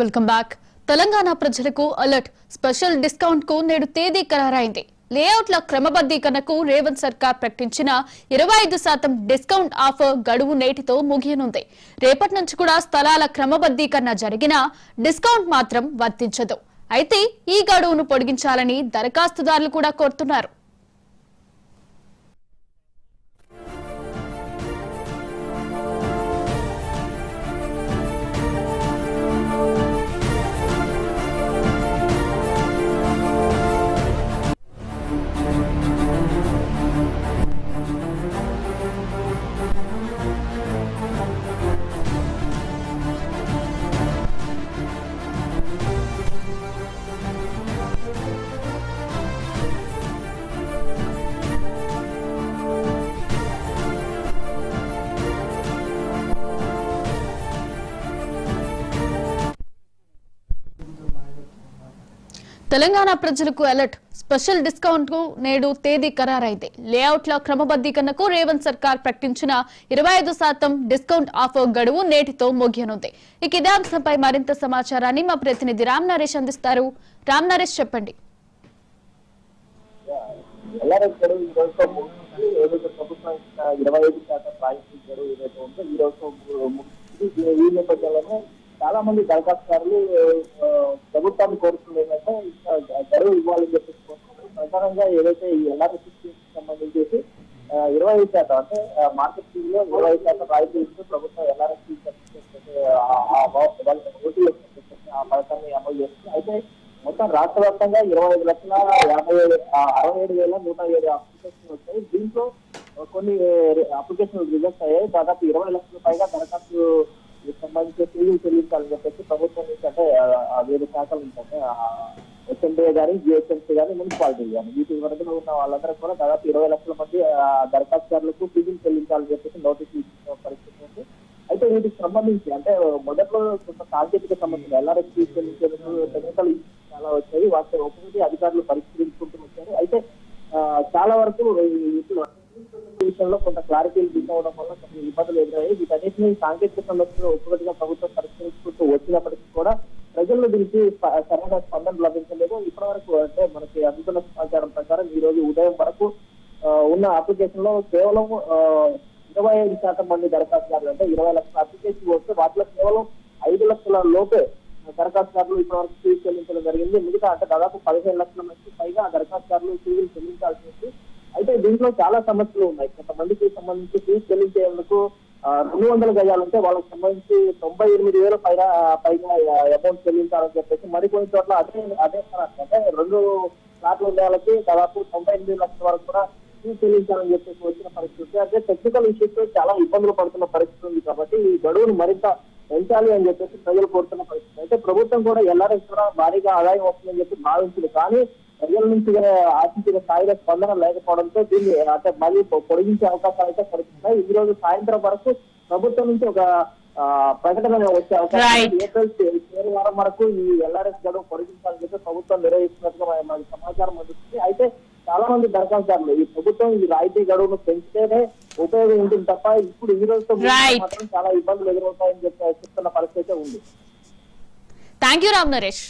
Welcome back. Telangana ప్రజలకు alert. Special discount కు నేడు తేదీ ఖరారైంది. లేఅవుట్ల క్రమబద్ధీకరణకు రేవంత్ సర్కార్ ప్రకటించిన 25% డిస్కౌంట్ ఆఫర్ గడువు నేటితో ముగియనుంది. రేపటి నుంచి కూడా స్థలాల క్రమబద్ధీకరణ జరిగినా డిస్కౌంట్ మాత్రం వర్తించదు. అయితే ఈ గడువును పొడిగించాలని దరఖాస్తుదారులు కూడా కోరుతున్నారు. తెలంగాణ ప్రజలకు అలర్ట్. స్పెషల్ డిస్కౌంట్ కు నేడు తేదీ ఖరారైంది. లేఅవుట్ల క్రమబద్ధీకరణకు రేవంత్ సర్కార్ ప్రకటించిన 25% డిస్కౌంట్ ఆఫర్ గడువు నేటితో ముగియనుంది. ఇక ఇదే అంశంపై మరింత సమాచారాన్ని మా ప్రతినిధి రామ్ నరేష్ అందిస్తారు. రామ్ నరేష్, చెప్పండి. చాలా మంది దరఖాస్తుదారులు ప్రభుత్వాన్ని కోరుతుంది ఏంటంటే గడువు ఇవ్వాలని చెప్పేసి ప్రధానంగా ఏదైతే ఈ ఎల్ఆర్ఎస్కి సంబంధించి 25% అంటే మార్కెట్ ఫీజ్ లో 25% రాయితీ ఇస్తూ ప్రభుత్వం ఎల్ఆర్ఎస్కి ఆ పథకాన్ని అమలు చేస్తుంది. అయితే మొత్తం రాష్ట్ర వ్యాప్తంగా 25,67,107 అప్లికేషన్లు వచ్చాయి. దీంట్లో కొన్ని అప్లికేషన్లు రిజెక్ట్ అయ్యాయి. దాదాపు 20 లక్షల పైగా దరఖాస్తు సంబంధించి ఫీజులు చెల్లించాలని చెప్పేసి ప్రభుత్వం నుంచి అంటే వేరే శాఖల నుంచి అంటే ఎస్ఎండిఏ కానీ జిహెచ్ఎంసీ కానీ మున్సిపాలిటీ కానీ వీటి వరకు ఉన్న వాళ్ళందరూ కూడా దాదాపు 20 లక్షల మంది దరఖాస్తుదారులకు ఫీజులు చెల్లించాలని చెప్పేసి నోటీసులు ఇచ్చిన పరిస్థితి ఉంది. అయితే వీటికి సంబంధించి అంటే మొదట్లో కొంత సాంకేతిక సమస్యలు ఎల్ఆర్ఎస్కి చెల్లించేందుకు టెక్నికల్ చాలా వచ్చాయి. వాటి ఒక్కొక్కటి అధికారులు పరిష్కరించుకుంటూ వచ్చారు. అయితే చాలా వరకు విషయంలో కొంత క్లారిటీలు తీసుకోవడం వల్ల కొన్ని ఇబ్బందులు ఎదురయ్యాయి. వీటన్నిటిని సాంకేతిక సమస్యలు ఒక్కొక్కటిగా ప్రభుత్వం పరిష్కరించుకుంటూ వచ్చినప్పటికీ కూడా ప్రజల్లో దీనికి సరైన స్పందన లభించలేదు. ఇప్పటి వరకు అంటే మనకి అందుతున్న సమాచారం ప్రకారం ఈ రోజు ఉదయం వరకు ఉన్న అప్లికేషన్ లో కేవలం 25% మంది దరఖాస్తుదారులు అంటే 20 లక్షల అప్లికేషన్ వస్తే వాటిలో కేవలం 5 లక్షల లోపే దరఖాస్తుదారులు ఇప్పటి వరకు ఫీజు చెల్లించడం జరిగింది. మిగతా అంటే దాదాపు 15 లక్షల మంది పైగా దరఖాస్తుదారులు ఫీజులు చెల్లించాల్సి ఉంది. అయితే దీంట్లో చాలా సమస్యలు ఉన్నాయి. కొంతమందికి సంబంధించి ఫీజు చెల్లించేందుకు 200 గజాలుంటే వాళ్ళకి సంబంధించి 98,000 పైగా అమౌంట్ చెల్లించాలని చెప్పేసి మరికొన్ని చోట్ల అదే అంటే 2 ఫ్లాట్లు ఉండే వాళ్ళకి దాదాపు 98 లక్షల వరకు కూడా ఫీజు చెల్లించాలని చెప్పేసి వచ్చిన పరిస్థితి. అంటే టెక్నికల్ ఇష్యూస్ చాలా ఇబ్బందులు పడుతున్న పరిస్థితి ఉంది. కాబట్టి ఈ గడువును మరింత పెంచాలి అని చెప్పేసి ప్రజలు కోరుతున్న పరిస్థితి. అయితే ప్రభుత్వం కూడా ఎల్ఆర్ఎస్ కూడా భారీగా ఆదాయం వస్తుందని చెప్పి భావించింది. కానీ ప్రజల నుంచి ఆశించిన స్థాయిలో స్పందన లేకపోవడంతో దీన్ని అంటే మళ్ళీ పొడిగించే అవకాశాలు అయితే కనిపిస్తున్నాయి. ఈ రోజు సాయంత్రం వరకు ప్రభుత్వం నుంచి ఒక ప్రకటన వచ్చే అవకాశం ఏప్రిల్ చివరి వారం వరకు ఈ ఎల్ఆర్ఎస్ గడువు పొడిగించాలని చెప్పి ప్రభుత్వం నిర్వహిస్తున్నట్టుగా మనకి సమాచారం అందుతుంది. అయితే చాలా మంది దరఖాస్తుదారులు ఈ ప్రభుత్వం ఈ రాయితీ గడువును పెంచితేనే ఉపయోగం ఉంటుంది తప్ప ఇప్పుడు ఈ రోజుతో మాత్రం చాలా ఇబ్బందులు ఎదురవుతాయని చెప్తున్న పరిస్థితి ఉంది. Thank you Ram Naresh.